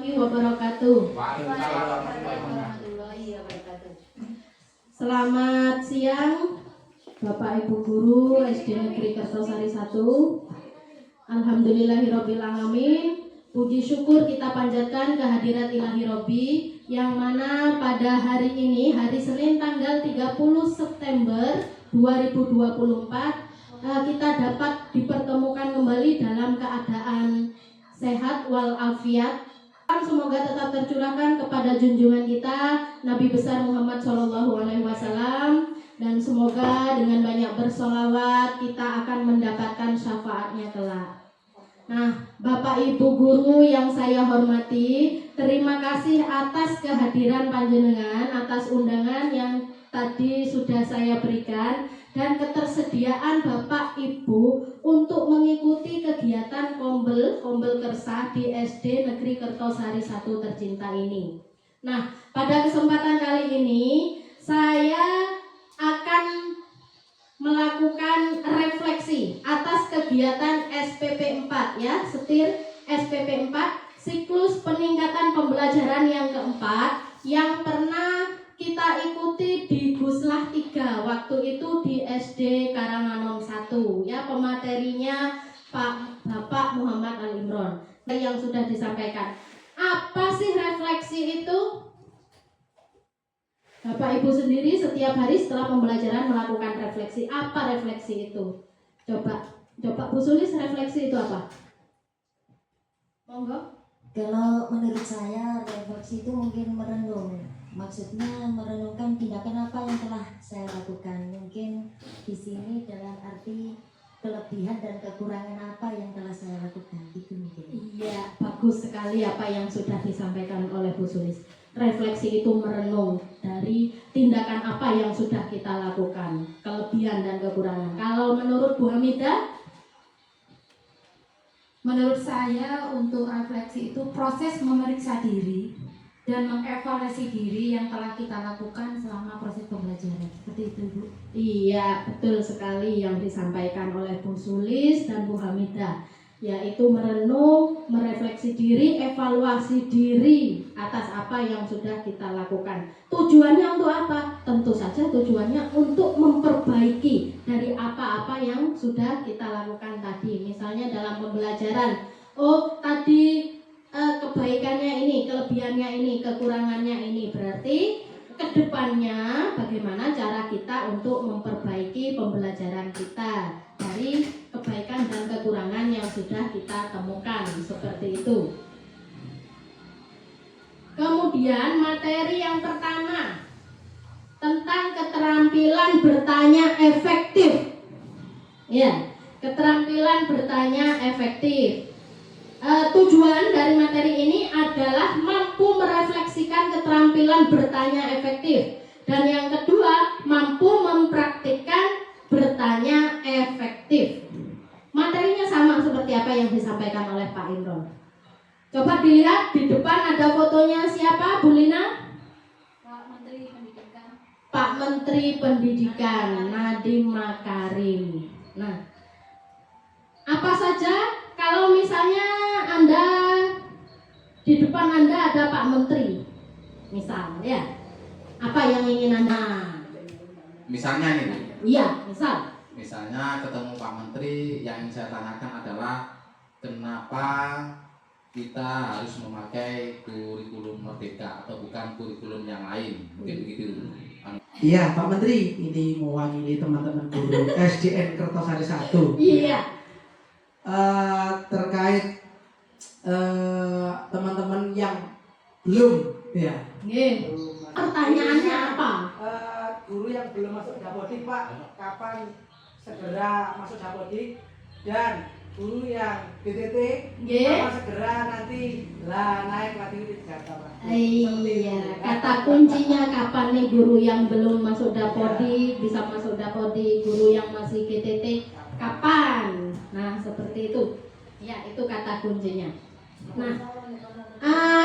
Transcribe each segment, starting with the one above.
Wabarakatuh. Selamat siang Bapak Ibu Guru SD Negeri Kertosari 1. Alhamdulillahirabbil alamin. Puji syukur kita panjatkan kehadirat Ilahi Robbi yang mana pada hari ini, hari Senin tanggal 30 September 2024 kita dapat dipertemukan kembali dalam keadaan sehat walafiat. Semoga tetap tercurahkan kepada junjungan kita Nabi besar Muhammad SAW, dan semoga dengan banyak bersolawat kita akan mendapatkan syafaatnya kelak. Nah, Bapak Ibu Guru yang saya hormati, terima kasih atas kehadiran panjenengan, atas undangan yang tadi sudah saya berikan, dan ketersediaan Bapak Ibu untuk mengikuti kegiatan Kombel Kersa di SD Negeri Kertosari 1 tercinta ini. Nah, pada kesempatan kali ini saya akan melakukan refleksi atas kegiatan SPP 4 ya, setir SPP 4, siklus peningkatan pembelajaran yang keempat yang pernah kita ikuti di Guslah 3, waktu itu di SD Karanganom 1 ya, pematerinya Bapak Muhammad Al-Imron yang sudah disampaikan. Apa sih refleksi itu? Bapak Ibu sendiri setiap hari setelah pembelajaran melakukan refleksi. Apa refleksi itu? Coba Bu Sulis, refleksi itu apa? Monggo. Kalau menurut saya refleksi itu mungkin merenung. Maksudnya merenungkan tindakan apa yang telah saya lakukan. Mungkin di sini dalam arti kelebihan dan kekurangan apa yang telah saya lakukan. Itu mungkin. Iya, bagus sekali apa yang sudah disampaikan oleh Bu Sulis. Refleksi itu merenung dari tindakan apa yang sudah kita lakukan, kelebihan dan kekurangan. Kalau menurut Bu Hamidah? Menurut saya untuk refleksi itu proses memeriksa diri dan mengevaluasi diri yang telah kita lakukan selama proses pembelajaran. Seperti itu, Bu. Iya, betul sekali yang disampaikan oleh Bu Sulis dan Bu Hamidah, yaitu merenung, merefleksi diri, evaluasi diri atas apa yang sudah kita lakukan. Tujuannya untuk apa? Tentu saja tujuannya untuk memperbaiki dari apa-apa yang sudah kita lakukan tadi. Misalnya dalam pembelajaran, tadi kebaikannya ini, kelebihannya ini, kekurangannya ini, berarti kedepannya bagaimana cara kita untuk memperbaiki pembelajaran kita dari kebaikan dan kekurangan yang sudah kita temukan, seperti itu. Kemudian materi yang pertama tentang keterampilan bertanya efektif. Ya, keterampilan bertanya efektif. Tujuan dari materi ini adalah mampu merefleksikan keterampilan bertanya efektif, dan yang kedua mampu mempraktikkan bertanya efektif. Materinya sama seperti apa yang disampaikan oleh Pak Imron. Coba dilihat di depan ada fotonya siapa, Bu Lina? Pak Menteri Pendidikan. Pak Menteri Pendidikan Nadiem Makarim. Nah, apa saja kalau misalnya Anda di depan Anda ada Pak Menteri, misal ya, apa yang ingin Anda? Misalnya nih Bu. Iya, Misalnya ketemu Pak Menteri, yang ingin saya tanyakan adalah kenapa kita harus memakai kurikulum Merdeka atau bukan kurikulum yang lain, mungkin begitu. Iya, Pak Menteri, ini mewakili teman-teman guru SDN Kertosari 1. Iya. Terkait teman-teman yang belum, ya. Pertanyaannya apa? Guru yang belum masuk Dapodik, Pak, kapan segera masuk Dapodik? Dan guru yang BTT, kapan segera nanti naik lagi di Jakarta, Pak? Iya, kata kuncinya kapan nih guru yang belum masuk Dapodik bisa masuk Dapodik, guru yang masih GTT kapan? Nah, seperti itu. Ya, itu kata kuncinya. Nah,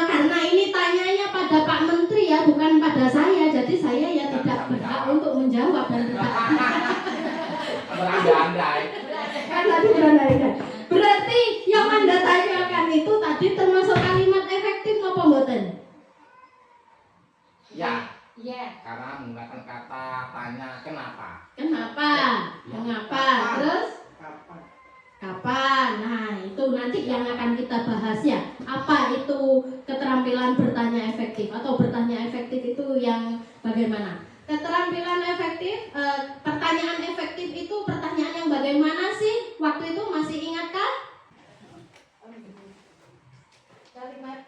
karena ini tanyanya pada Pak Menteri ya, bukan pada saya, jadi saya ya tidak berhak untuk menjawab dan tidak. Kan tadi berandai. Berarti yang Anda tanyakan itu tadi termasuk kalimat efektif Karena menggunakan kata tanya kenapa. Kenapa? Mengapa? Terus Kapan? kapan? Nah, itu nanti yang akan kita bahas ya. Apa itu keterampilan bertanya efektif atau bertanya efektif itu yang bagaimana? Keterampilan efektif, pertanyaan efektif itu pertanyaan yang bagaimana sih? Waktu itu masih ingatkah? Kalimat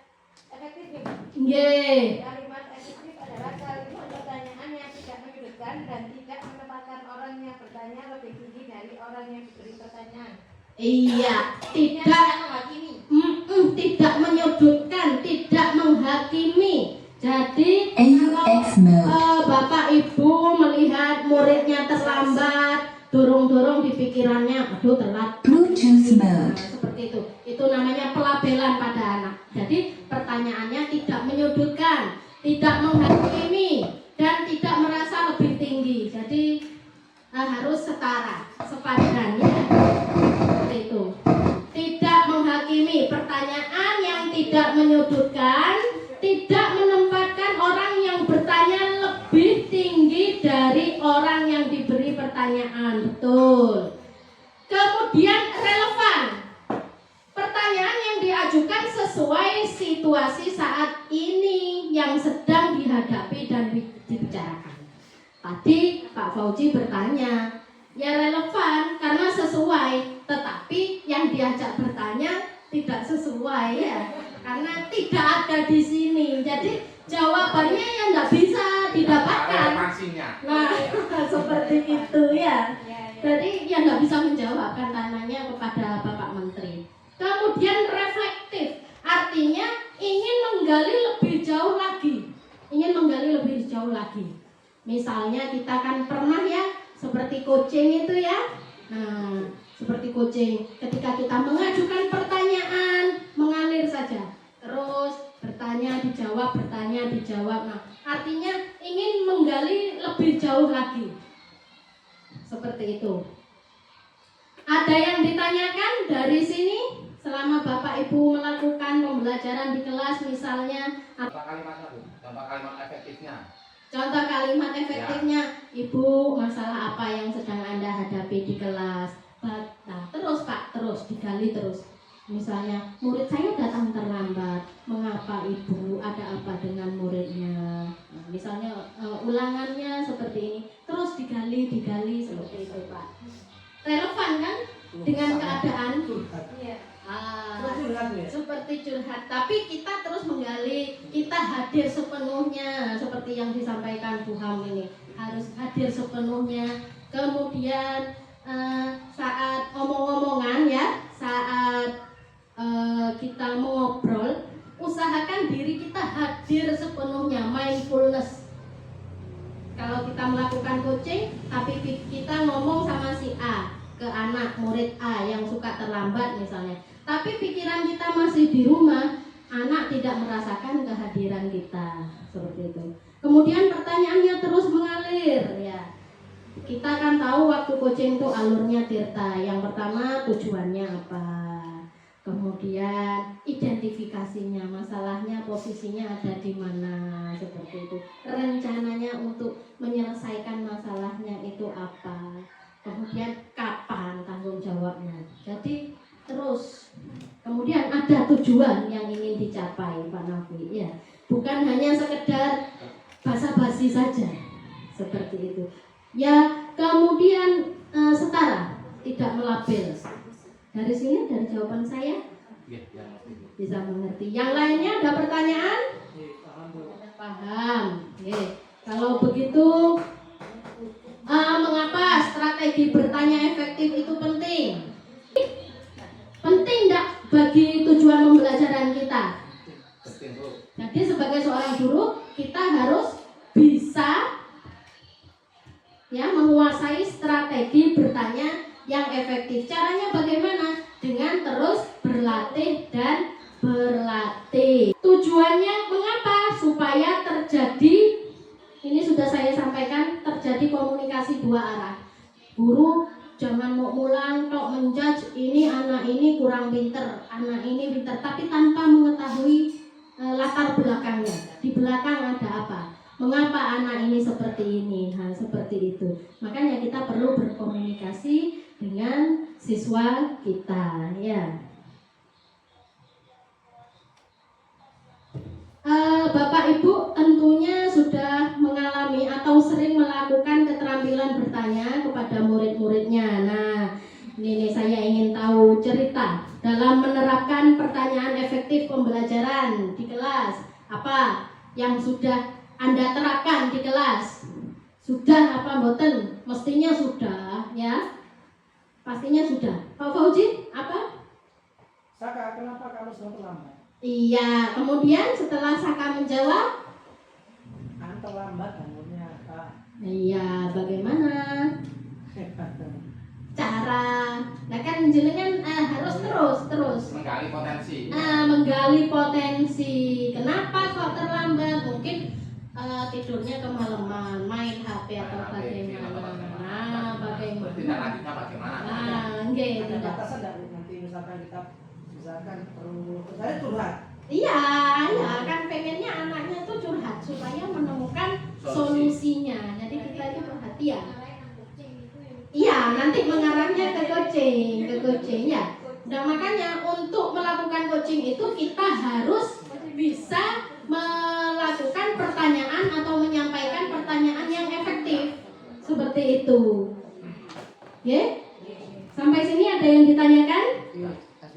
efektif ya. Nggih. Kalimat efektif adalah kalimat pertanyaan yang tidak menyudutkan dan tidak menempatkan orang yang bertanya lebih tinggi dari orang yang diberi pertanyaan. Iya, Tidak tidak menghakimi. tidak menyudutkan, tidak menghakimi. Jadi AUX mode. Bapak Ibu melihat muridnya terlambat, dorong-dorong di pikirannya, aduh telat. Bluetooth Nah, mode. seperti itu. Itu namanya pelabelan pada anak. Jadi pertanyaannya tidak menyudutkan, tidak menghakimi, dan tidak merasa lebih tinggi. Jadi harus setara, sepadan ya. Seperti itu. Tidak menghakimi, pertanyaan yang tidak menyudutkan, tidak menempatkan orang yang bertanya lebih tinggi dari orang yang diberi pertanyaan. Betul. Kemudian relevan. Pertanyaan yang diajukan sesuai situasi saat ini yang sedang dihadapi dan dibicarakan. Tadi Pak Fauzi bertanya, ya relevan karena sesuai, tetapi yang diajak bertanya tidak sesuai ya, karena tidak ada di sini. Jadi jawabannya yang nggak bisa didapatkan. Relevansinya. Nah, seperti itu ya. Jadi yang nggak bisa menjawab kan tanyanya kepada Bapak Menteri. Kemudian reflektif, artinya ingin menggali lebih jauh lagi. Ingin menggali lebih jauh lagi. Misalnya kita kan pernah ya seperti coaching itu ya. Nah, seperti coaching, ketika kita mengajukan pertanyaan, mengalir saja. Terus bertanya dijawab, bertanya dijawab. Nah, artinya ingin menggali lebih jauh lagi. Seperti itu. Ada yang ditanyakan dari sini selama Bapak Ibu melakukan pembelajaran di kelas misalnya. Contoh kalimatnya, Bu. Contoh kalimat efektifnya. Contoh kalimat efektifnya, Ibu, masalah apa yang sedang Anda hadapi di kelas? Nah, terus Pak, terus digali terus. Misalnya, murid saya datang terlambat. Mengapa Ibu? Ada apa dengan muridnya? Nah, misalnya ulangannya seperti ini. Terus digali seperti itu Pak. Relevan kan dengan keadaan? Iya. Curhat ya. Seperti curhat, tapi kita terus menggali, kita hadir sepenuhnya seperti yang disampaikan Bu Ham ini, harus hadir sepenuhnya. Kemudian saat omong-omongan ya, saat kita mengobrol, usahakan diri kita hadir sepenuhnya, mindfulness. Kalau kita melakukan coaching, tapi kita ngomong sama si A, ke anak murid A yang suka terlambat misalnya, tapi pikiran kita masih di rumah, anak tidak merasakan kehadiran kita, seperti itu. Kemudian pertanyaannya terus mengalir ya. Kita kan tahu waktu coaching itu alurnya Tirta. Yang pertama tujuannya apa, kemudian identifikasinya, masalahnya posisinya ada di mana, seperti itu. Rencananya untuk menyelesaikan masalahnya itu apa, kemudian kapan tanggung jawabnya. Jadi terus, kemudian ada tujuan yang ingin dicapai Pak Nafi ya, bukan hanya sekedar basa-basi saja, seperti itu ya. Kemudian setara, tidak melabel. Dari sini, dari jawaban saya bisa mengerti. Yang lainnya ada pertanyaan? Paham. Oke. Kalau begitu, mengapa strategi bertanya efektif itu penting? Penting enggak bagi tujuan pembelajaran kita? Penting, Bu. Jadi sebagai seorang guru, kita harus bisa ya menguasai strategi bertanya yang efektif. Caranya bagaimana? Dengan terus berlatih dan berlatih. Tujuannya mengapa? Supaya terjadi, ini sudah saya sampaikan, terjadi komunikasi dua arah. Guru jangan mau mulang tok menjudge ini anak ini kurang pinter, anak ini pinter, tapi tanpa mengetahui latar belakangnya. Di belakang ada apa? Mengapa anak ini seperti ini? Nah, seperti itu. Makanya kita perlu berkomunikasi dengan siswa kita, ya. Bapak Ibu tentunya sudah mengalami atau sering melakukan keterampilan bertanya kepada murid-muridnya. Nah, ini saya ingin tahu cerita dalam menerapkan pertanyaan efektif pembelajaran di kelas. Apa yang sudah Anda terapkan di kelas? Sudah apa mboten? Mestinya sudah, ya. Pastinya sudah. Pak Fauzi, apa? Saka, kenapa kamu selalu terlambat? Iya, kemudian setelah Saka menjawab, Anda terlambat bangunnya, Kak. iya, bagaimana cara? Nah kan jenengan harus terus Menggali potensi. menggali potensi. Kenapa kok terlambat? Mungkin tidurnya kemalaman, main HP atau bagaimana? Nah, bagaimana? Tidak lanjutnya bagaimana? Nah, enggak, Ada tidak. batasan nggak nanti misalkan kita perlu saya curhat. Iya, kan pengennya anaknya tuh curhat supaya menemukan solusinya. Jadi kita itu perhatian. Iya, nanti mengarahnya ke coaching ya. Nah, makanya untuk melakukan coaching itu kita harus bisa melakukan pertanyaan atau menyampaikan pertanyaan yang efektif. Seperti itu. Oke? Sampai sini ada yang ditanyakan?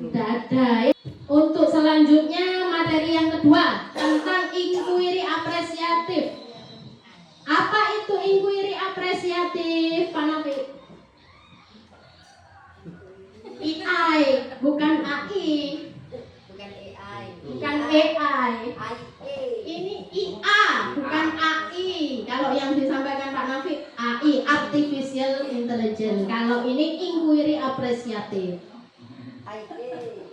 Tidak ada. Untuk selanjutnya materi yang kedua tentang inquiry apresiatif. Apa itu inquiry apresiatif, Pak Novi? AI, bukan AI. Bukan AI. Ini IA, bukan AI. Kalau yang disampaikan Pak Novi AI, artificial intelligence. Kalau ini inquiry apresiatif.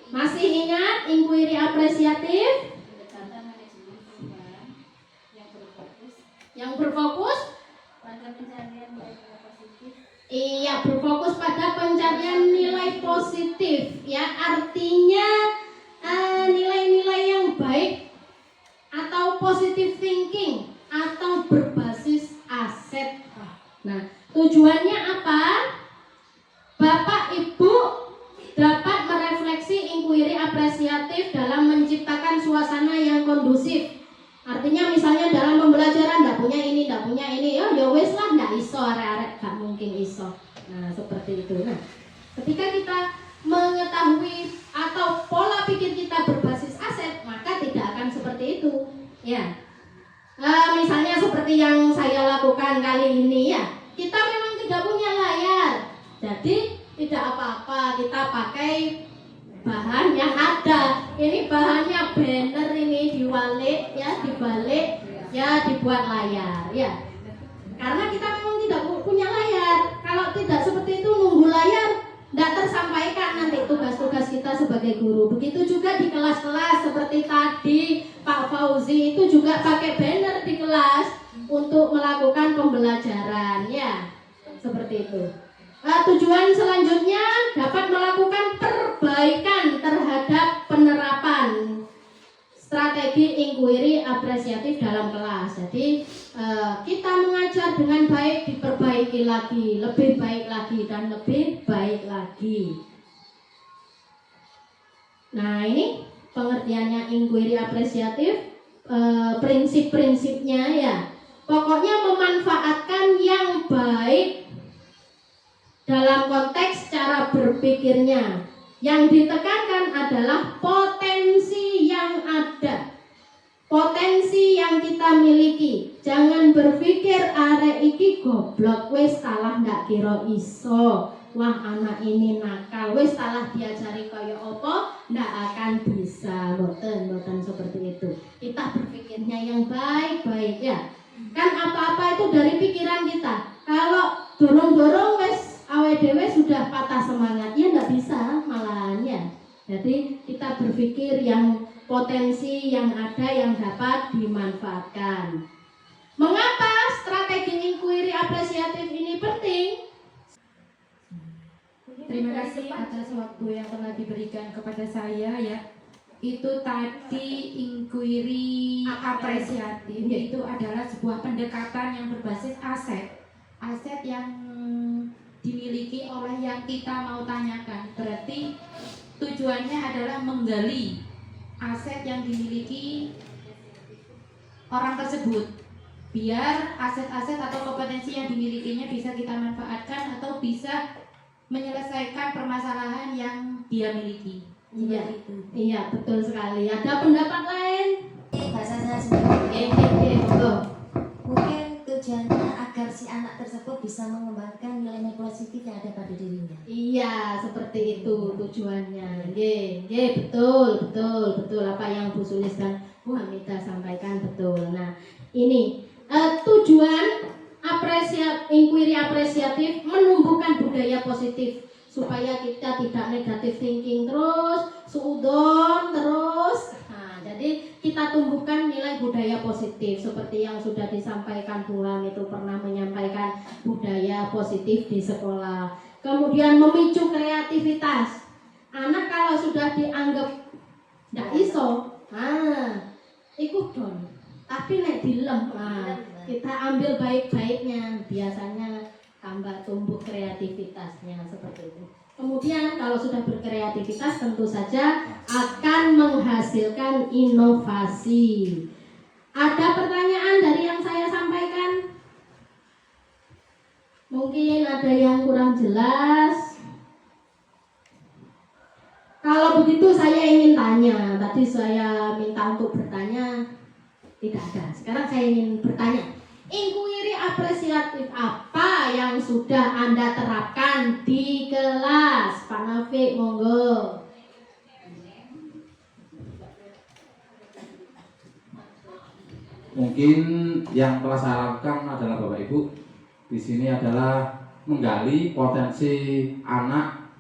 Masih ingat inquiry apresiatif? Yang berfokus pada pencarian nilai positif. Iya, berfokus pada pencarian nilai positif. Ya, artinya nilai-nilai yang baik atau positive thinking atau berbasis aset. Nah, tujuannya apa? Bapak Ibu dapat merefleksi inquiry apresiatif dalam menciptakan suasana yang kondusif. Artinya misalnya dalam pembelajaran ndak punya ini, ya wes lah ndak iso arek-arek gak mungkin iso. Nah, seperti itu. Nah, ketika kita mengetahui atau pola pikir kita berbasis aset, maka tidak akan seperti itu. Ya. Misalnya seperti yang saya lakukan kali ini ya. Kita memang tidak punya layar. Jadi tidak apa-apa kita pakai bahan yang ada. Ini bahannya banner ini diwalik ya, dibalik ya, dibuat layar ya. Karena kita memang tidak punya layar. Kalau tidak seperti itu nunggu layar tidak tersampaikan nanti tugas-tugas kita sebagai guru. Begitu juga di kelas-kelas seperti tadi Pak Fauzi itu juga pakai banner di kelas untuk melakukan pembelajaran ya. Seperti itu. Tujuan selanjutnya dapat melakukan perbaikan terhadap penerapan strategi inquiry apresiatif dalam kelas. Jadi kita mengajar dengan baik, diperbaiki lagi, lebih baik lagi dan lebih baik lagi. Nah, ini pengertiannya inquiry apresiatif, prinsip-prinsipnya ya. Pokoknya memanfaatkan yang baik dalam konteks cara berpikirnya. Yang ditekankan adalah potensi yang ada, potensi yang kita miliki. Jangan berpikir arek iki goblok, wis salah ndak kira iso. Wah, anak ini nakal, wis salah diajari kaya apa, ndak akan bisa. Boten seperti itu. Kita berpikirnya yang baik-baik ya. Kan apa-apa itu dari pikiran kita. Kalau dorong-dorong wis awet dewe sudah patah semangat, ya nggak bisa malahan ya. Jadi kita berpikir yang potensi yang ada yang dapat dimanfaatkan. Mengapa strategi inquiry apresiatif ini penting? Terima kasih atas waktu yang telah diberikan kepada saya ya. itu tadi inquiry apresiatif, itu adalah sebuah pendekatan yang berbasis aset yang dimiliki oleh yang kita mau tanyakan. Berarti tujuannya adalah menggali aset yang dimiliki orang tersebut, biar aset-aset atau kompetensi yang dimilikinya bisa kita manfaatkan atau bisa menyelesaikan permasalahan yang dia miliki. Iya, Seperti itu. iya betul sekali. Ada pendapat lain? Bahasa saya sendiri. Betul. Mungkin tujuannya agar si anak tersebut bisa mengembangkan nilai-nilai positif yang ada pada dirinya. Iya, seperti itu tujuannya. Betul apa yang Bu Sulis dan Bu Hamida sampaikan betul. Nah, ini tujuan inquiry apresiatif menumbuhkan budaya positif supaya kita tidak negatif thinking terus, suudon terus. Nah, jadi kita tumbuhkan nilai budaya positif seperti yang sudah disampaikan Bu Ham itu pernah menyampaikan budaya positif di sekolah. Kemudian memicu kreativitas. Anak kalau sudah dianggap nggak iso, ikut dong. Tapi nek dilem, kita ambil baik-baiknya, biasanya tambah tumbuh kreativitasnya seperti itu. Kemudian kalau sudah berkreativitas tentu saja akan menghasilkan inovasi. Ada pertanyaan dari yang saya sampaikan? Mungkin ada yang kurang jelas. Kalau begitu saya ingin tanya. Tadi saya minta untuk bertanya, tidak ada. Sekarang saya ingin bertanya. Inquiry apresiatif apa yang sudah Anda terapkan di kelas? Pak Nafik, monggo. Mungkin yang telah saya lakukan adalah Bapak Ibu di sini adalah menggali potensi anak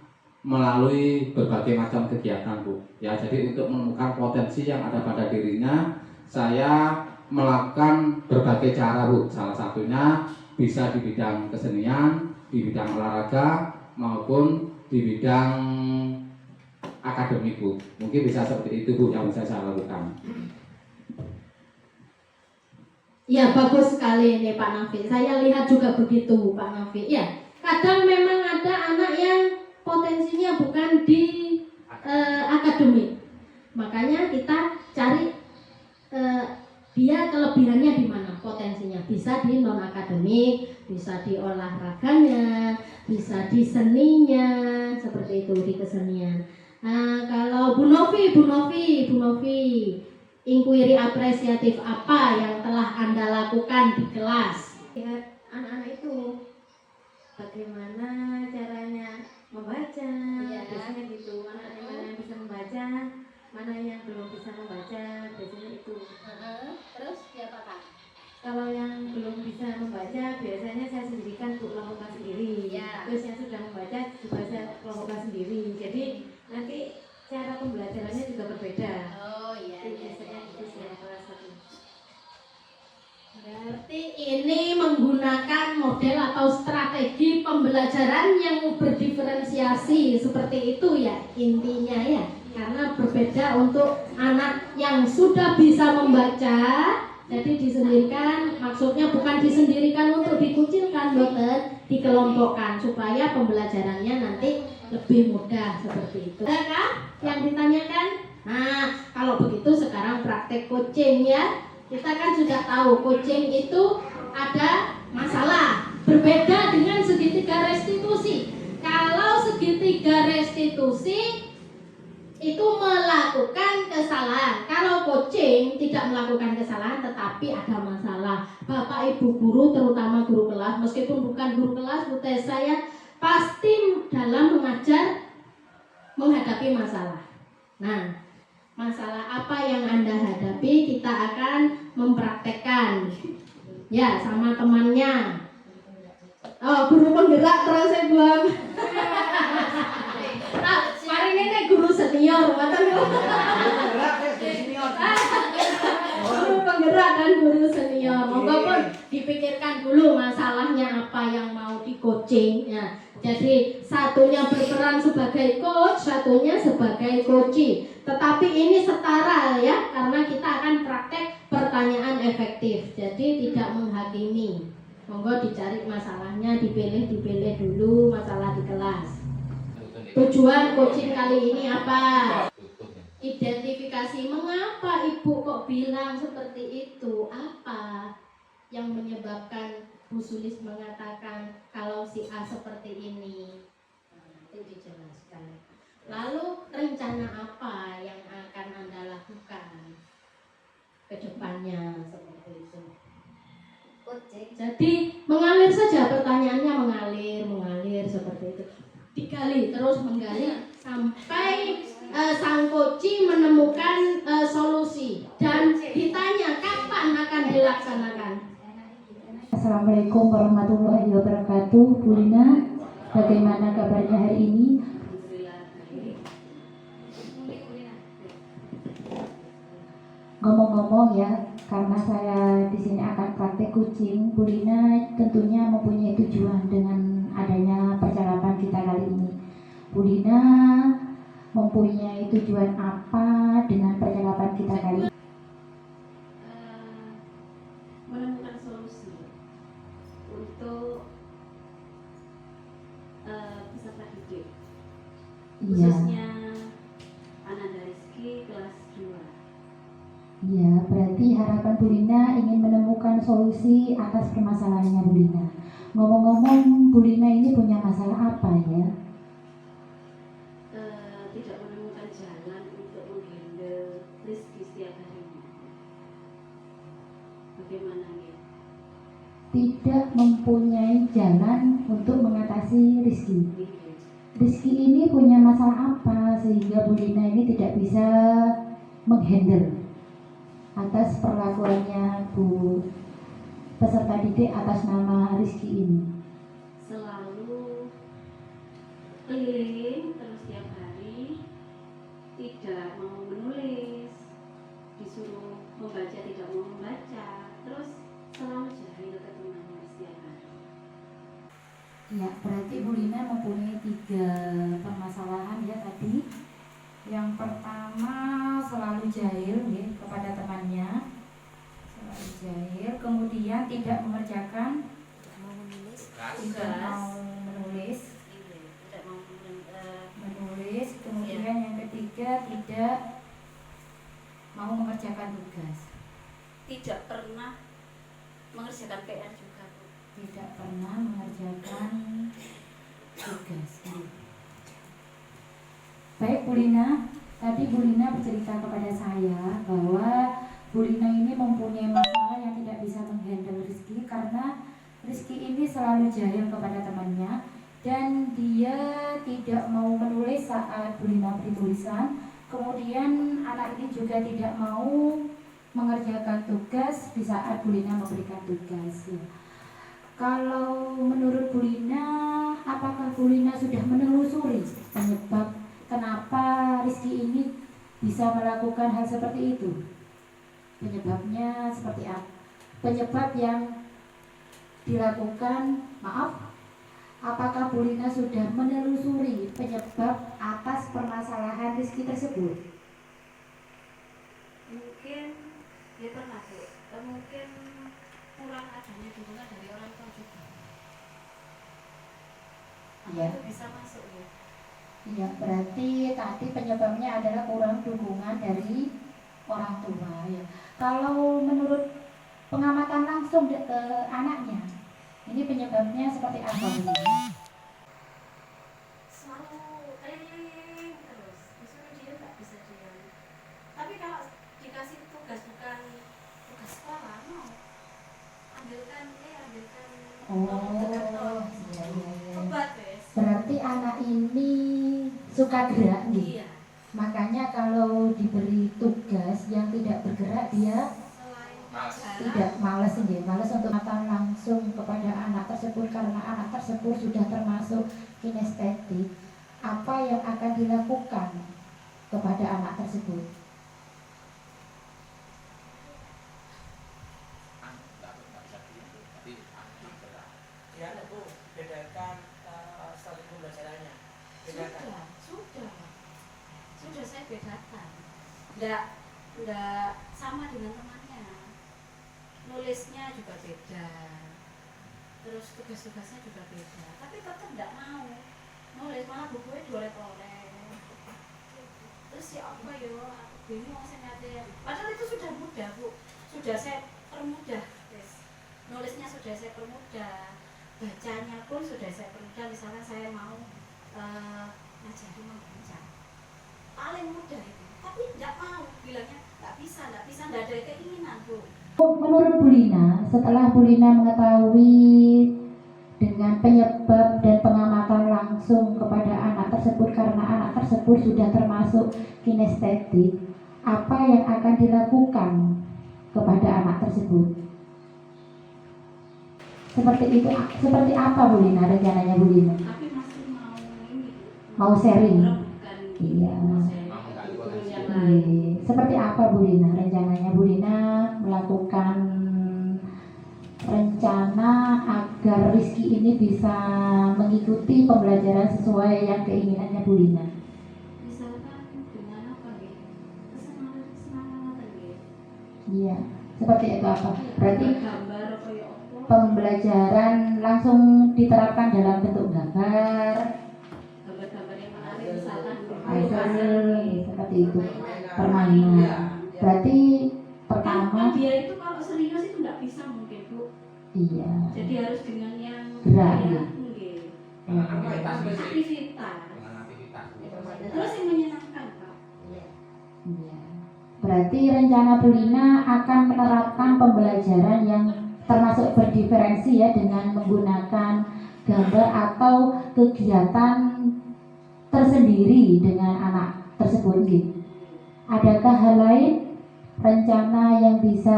melalui berbagai macam kegiatan, Bu. Ya, jadi untuk menemukan potensi yang ada pada dirinya, saya melakukan berbagai cara, Bu. Salah satunya bisa di bidang kesenian, di bidang olahraga maupun di bidang akademik, Bu. Mungkin bisa seperti itu, Bu, yang bisa saya lakukan. Ya, bagus sekali ini Pak Nafi. Saya lihat juga begitu Pak Nafi. Ya, kadang memang ada anak yang potensinya bukan di akademik. Makanya kita cari dia kelebihannya di mana potensinya. Bisa di non akademik, bisa di olahraganya, bisa di seninya, seperti itu di kesenian. Kalau Bu Novi, inquiry apresiatif apa yang telah Anda lakukan di kelas? Lihat anak-anak itu bagaimana caranya membaca, biasanya gitu. Anak-anak mana yang bisa membaca, mana yang belum bisa membaca, biasanya itu. Terus diapakan? Kalau yang belum bisa membaca, biasanya saya sendirikan untuk kelompokkan sendiri. Terus yang sudah membaca juga saya kelompokkan sendiri. Jadi nanti cara pembelajarannya juga berbeda. Biasanya itu saya satu. Berarti ini menggunakan model atau strategi pembelajaran yang berdiferensiasi seperti itu ya intinya ya. Karena berbeda untuk anak yang sudah bisa membaca, jadi disendirikan, maksudnya bukan disendirikan untuk dikucilkan, dokter, dikelompokkan supaya pembelajarannya nanti lebih mudah seperti itu. Adakah yang ditanyakan? Nah, kalau begitu sekarang praktek coaching ya. Kita kan sudah tahu coaching itu ada masalah. Berbeda dengan segitiga restitusi. Kalau segitiga restitusi itu melakukan kesalahan. Kalau coaching tidak melakukan kesalahan tetapi ada masalah. Bapak Ibu guru, terutama guru kelas, meskipun bukan guru kelas, Bu Teh, saya pasti dalam mengajar menghadapi masalah. Nah, masalah apa yang Anda hadapi kita akan mempraktekkan ya sama temannya. Oh, guru penggerak terus saya buang. Nah, mari ini guru senior, guru penggerak dan guru senior. Monggo pun dipikirkan dulu masalahnya apa yang mau di coaching ya. Jadi satunya berperan sebagai coach, satunya sebagai coachee. Tetapi ini setara ya, karena kita akan praktek pertanyaan efektif. Jadi tidak menghakimi. Monggo dicari masalahnya, dipilih dulu masalah di kelas. Tujuan coaching kali ini apa? Identifikasi mengapa ibu kok bilang seperti itu, apa yang menyebabkan Bu Sulis mengatakan kalau si A seperti ini. Nanti dijelaskan. Lalu rencana apa yang akan Anda lakukan ke depannya seperti itu. Jadi mengalir saja, pertanyaannya mengalir seperti itu. Digali terus menggali sampai sang coachee menemukan solusi dan ditanya kapan akan dilaksanakan. Assalamualaikum warahmatullahi wabarakatuh. Bu Lina, bagaimana kabarnya hari ini? Ngomong-ngomong ya, karena saya di sini akan praktek kucing, Bu Lina tentunya mempunyai tujuan dengan adanya percakapan kita kali ini. Bu Lina mempunyai tujuan apa dengan percakapan kita kali ini? Menemukan solusi untuk peserta didik, Iya, khususnya Ananda Rizky kelas 2. iya, berarti harapan Bu Lina ingin menemukan solusi atas permasalahannya Bu Lina. Ngomong-ngomong, Bu Lina ini punya masalah apa ya? Tidak menemukan jalan untuk menghandle Rizky setiap harinya. Bagaimana ya? Tidak mempunyai jalan untuk mengatasi Rizky. Rizky ini punya masalah apa sehingga Bu Lina ini tidak bisa menghandle atas perlakuannya Bu peserta didik atas nama Rizky ini? Selalu keliling terus setiap hari, tidak mau menulis, disuruh membaca tidak mau membaca, terus selalu jahil ke temannya setiap hari. Ya, berarti Bu Lina mempunyai 3 permasalahan ya tadi. Yang pertama selalu jahil ya, kepada temannya, selalu jahil, kemudian tidak mengerjakan, tidak mau menulis, kemudian yang ketiga tidak mau mengerjakan tugas, Tidak pernah mengerjakan PR juga, Bu. tidak pernah mengerjakan tugas. Baik Bu Lina, tadi Bu Lina bercerita kepada saya bahwa Bu Lina ini mempunyai masalah yang tidak bisa menghandle Rizky karena Rizky ini selalu jahil kepada temannya dan dia tidak mau menulis saat Bu Lina beri tulisan. Kemudian anak ini juga tidak mau mengerjakan tugas di saat Bu Lina memberikan tugas. Ya. Kalau menurut Bu Lina, apakah Bu Lina sudah menelusuri penyebab kenapa Rizky ini bisa melakukan hal seperti itu? Penyebabnya seperti apa? Penyebab yang dilakukan, apakah Bu Lina sudah menelusuri penyebab atas permasalahan Rizky tersebut? Mungkin dia pernah, Bu. Mungkin kurang adanya dukungan dari orang tua juga. Iya. Itu bisa masuk ya. Iya, berarti tadi penyebabnya adalah kurang dukungan dari orang tua ya. Kalau menurut pengamatan langsung ke anaknya, ini penyebabnya seperti apa Bu? Selalu keliling terus, disuruh dia nggak bisa diam. Tapi kalau dikasih tugas bukan tugas sekolah, mau ambilkan Iya. obat wes. Berarti anak ini suka gerak nih. Iya. Makanya kalau diberi tugas yang tidak bergerak dia Selain tidak malas untuk makan langsung kepada anak tersebut karena anak tersebut sudah termasuk kinestetik. Apa yang akan dilakukan kepada anak tersebut? Ya, Bu, bedakan Sudah saya bedakan. Enggak sama dengan temannya. Nulisnya juga beda. Terus tugas-tugasnya juga beda. Tapi tetap enggak mau nulis, malah bukunya dioleh-oleh. Terus ya apa ya, aku bingung saya nyate. Padahal itu sudah mudah, Bu. Sudah saya permudah. Nulisnya sudah saya permudah. Bacanya pun sudah saya permudah. Misalnya saya mau ngajari membaca, paling mudah itu, tapi tidak mau, bilangnya nggak bisa, nggak ada keinginan, Bu. Menurut Bu Lina, setelah Bu Lina mengetahui dengan penyebab dan pengamatan langsung kepada anak tersebut karena anak tersebut sudah termasuk kinestetik, apa yang akan dilakukan kepada anak tersebut? Seperti apa Bu Lina, rencananya Bu Lina? Tapi masih mau ini, Mau sharing? bukan Iya. lain. Seperti apa Bu Lina? Rencananya Bu Lina melakukan rencana agar Rizky ini bisa mengikuti pembelajaran sesuai yang keinginannya Bu Lina. Misalkan dengan apa nih? Kesenangan nih. Iya. Seperti itu apa? Berarti Gambar kayak apa? pembelajaran langsung diterapkan dalam bentuk gambar, Gambar-gambar yang menarik, misalkan seperti itu, permainan. Berarti pertama, dia itu kalau serius itu nggak bisa mungkin, Bu. iya, Jadi harus dengan yang gerak ya. nggih. Dengan aktivitas fisik. Aktivitas. Dengan aktivitas. Terus yang menyenangkan, Pak. Iya. Berarti rencana Bu Lina akan menerapkan pembelajaran yang termasuk berdiferensi ya, dengan menggunakan gambar atau kegiatan tersendiri dengan anak tersebut gitu. Adakah hal lain rencana yang bisa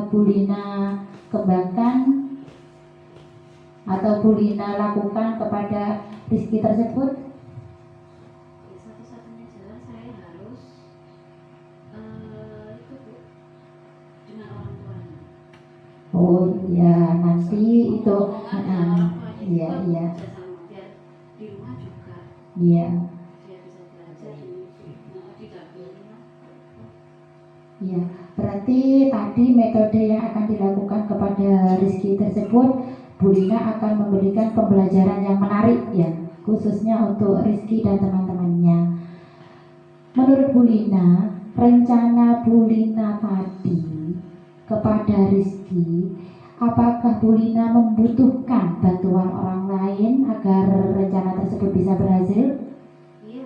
Bu Lina kembangkan atau Bu Lina lakukan kepada Rizky tersebut? Satu-satunya jalan saya harus itu, Bu, dengan orang tuanya. Oh iya, nanti itu iya, Iya, iya. biar di rumah juga Iya, dia bisa belajar didampingi. iya. Berarti tadi metode yang akan dilakukan kepada Rizky tersebut, Bu Lina akan memberikan pembelajaran yang menarik ya, khususnya untuk Rizky dan teman-temannya. Menurut Bu Lina, rencana Bu Lina tadi kepada Rizky, apakah Bu Lina membutuhkan bantuan orang lain agar rencana tersebut bisa berhasil? Iya,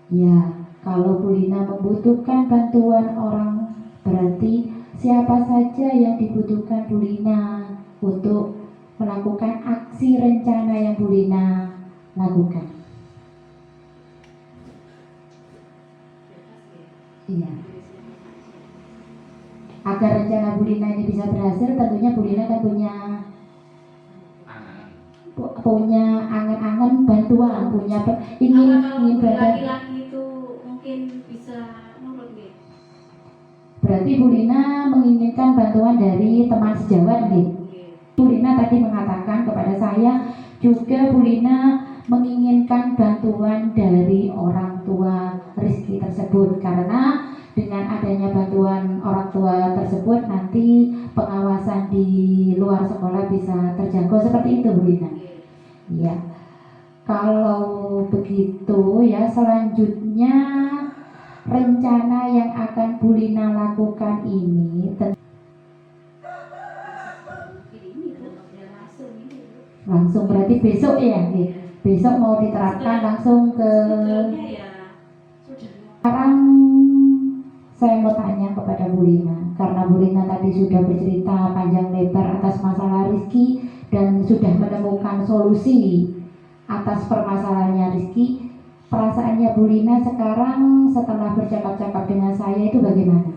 Ya, kalau Bu Lina membutuhkan bantuan orang, berarti siapa saja yang dibutuhkan Bu Lina untuk melakukan aksi rencana yang Bu Lina lakukan? Iya. Agar rencana Bu Lina ini bisa berhasil, tentunya Bu Lina kan punya angan-angan bantuan, ingin kalau bantuan. laki-laki itu mungkin bisa nurut nih. Berarti Bu Lina menginginkan bantuan dari teman sejawat nih. Bu Lina tadi mengatakan kepada saya juga Bu Lina menginginkan bantuan dari orang tua Rizky tersebut, karena dengan adanya bantuan orang tua tersebut nanti pengawasan di luar sekolah bisa terjangkau, seperti itu Bu Lina. Iya. Kalau begitu ya, selanjutnya rencana yang akan Bu Lina lakukan ini langsung, berarti besok ya, besok mau diterapkan langsung ke. Sekarang saya mau tanya kepada Bu Lina, karena Bu Lina tadi sudah bercerita panjang lebar atas masalah Rizky dan sudah menemukan solusi atas permasalahannya Rizky. Perasaannya Bu Lina sekarang setelah bercakap-cakap dengan saya itu bagaimana?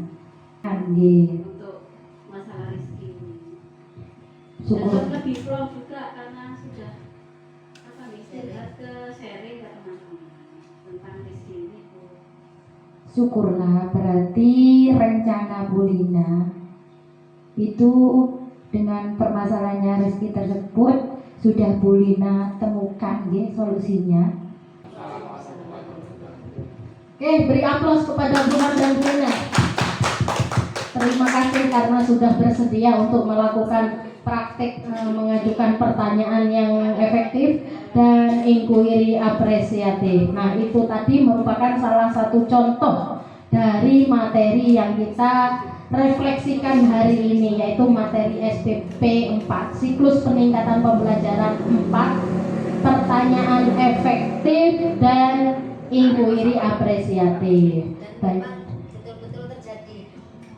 Untuk masalah Rizky ini. Syukur. Dan lebih flow juga karena sudah ke sharing ke teman-teman tentang Rizky ini. Syukurlah, berarti rencana Bu Lina itu dengan permasalahannya Rizky tersebut sudah Bu Lina temukan nggih solusinya. Oke, beri aplaus kepada Bu Har dan Bu Lina. Terima kasih karena sudah bersedia untuk melakukan praktik mengajukan pertanyaan yang efektif dan inquiry apresiatif. Nah, itu tadi merupakan salah satu contoh dari materi yang kita refleksikan hari ini, yaitu materi SPP 4, siklus peningkatan pembelajaran 4, pertanyaan efektif dan inquiry apresiatif. Baik. Betul-betul terjadi.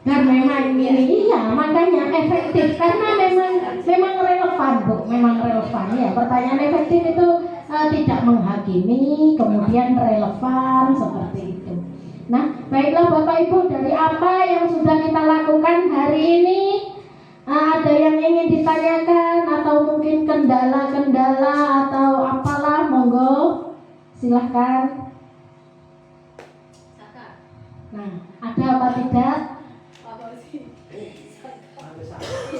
Nah, memang ini iya, makanya efektif karena memang relevan, Bu, memang relevan ya. Pertanyaan efektif itu tidak menghakimi, kemudian relevan seperti itu. Nah, baiklah Bapak Ibu, dari apa yang sudah kita lakukan hari ini, ada yang ingin ditanyakan atau mungkin kendala-kendala atau apalah, monggo silahkan. Nah, ada apa tidak?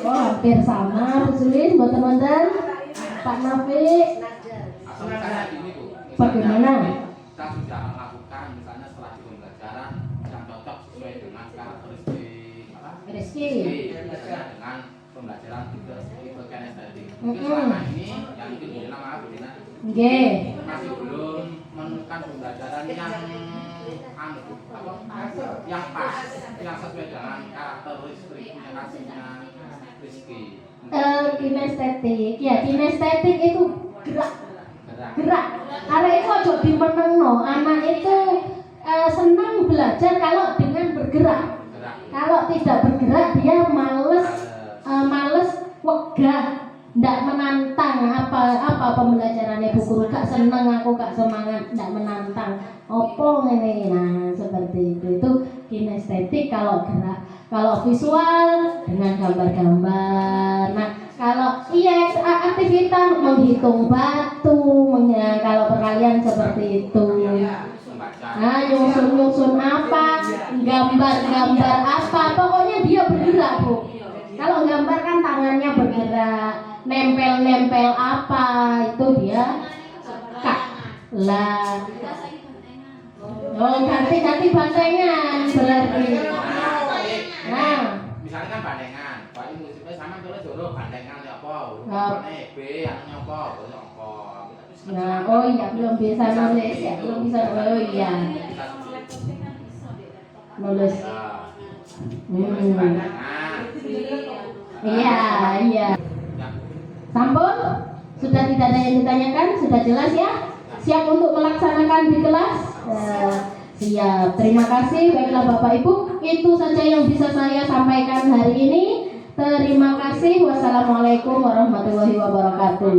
Oh, hampir sama, Bu Sulis, buat teman-teman. Pak Nafi, Misalnya gini Bu, bagaimana? kita sudah melakukan misalnya setelah di pembelajaran yang cocok sesuai dengan karakteristik Rizky. misalnya dengan pembelajaran tipe kinestetik. Mungkin selama ini yang mungkin Bu Lina, maaf Bu Lina, Nggih. masih belum menemukan pembelajaran yang pas, yang sesuai dengan karakteristik kasihnya Rizky. Kinestetik, ya kinestetik itu gerak. Gerak. Karena itu ojo dimenengno. Anak itu senang belajar kalau dengan bergerak. Kalau tidak bergerak dia males, wegah, ndak menantang apa pembelajarannya Bu Guru, gak seneng aku, gak semangat, ndak menantang. Opo ngene, nah seperti itu. Itu kinestetik kalau gerak. Kalau visual dengan gambar-gambar. Nah, kalau aktivitas menghitung batu, kalau perkalian seperti itu. Nah, nyusun apa, gambar-gambar apa, pokoknya dia bergerak, Bu. Kalau gambar kan tangannya bergerak, nempel-nempel apa, itu dia kak lah. Oh, ganti bantengan berarti. Nah, misalnya kan bandengan, Pak ini musiknya sama tulis dulu bandengan ya apa, B, anaknya apa, nah, oh iya belum bisa nulis ya, belum bisa, oh iya nulis. Iya. Sampun? Sudah tidak ada yang ditanyakan? Sudah jelas ya? Siap untuk melaksanakan di kelas? Siap. Terima kasih. Baiklah Bapak Ibu, itu saja yang bisa saya sampaikan hari ini. Terima kasih. Wassalamualaikum warahmatullahi wabarakatuh.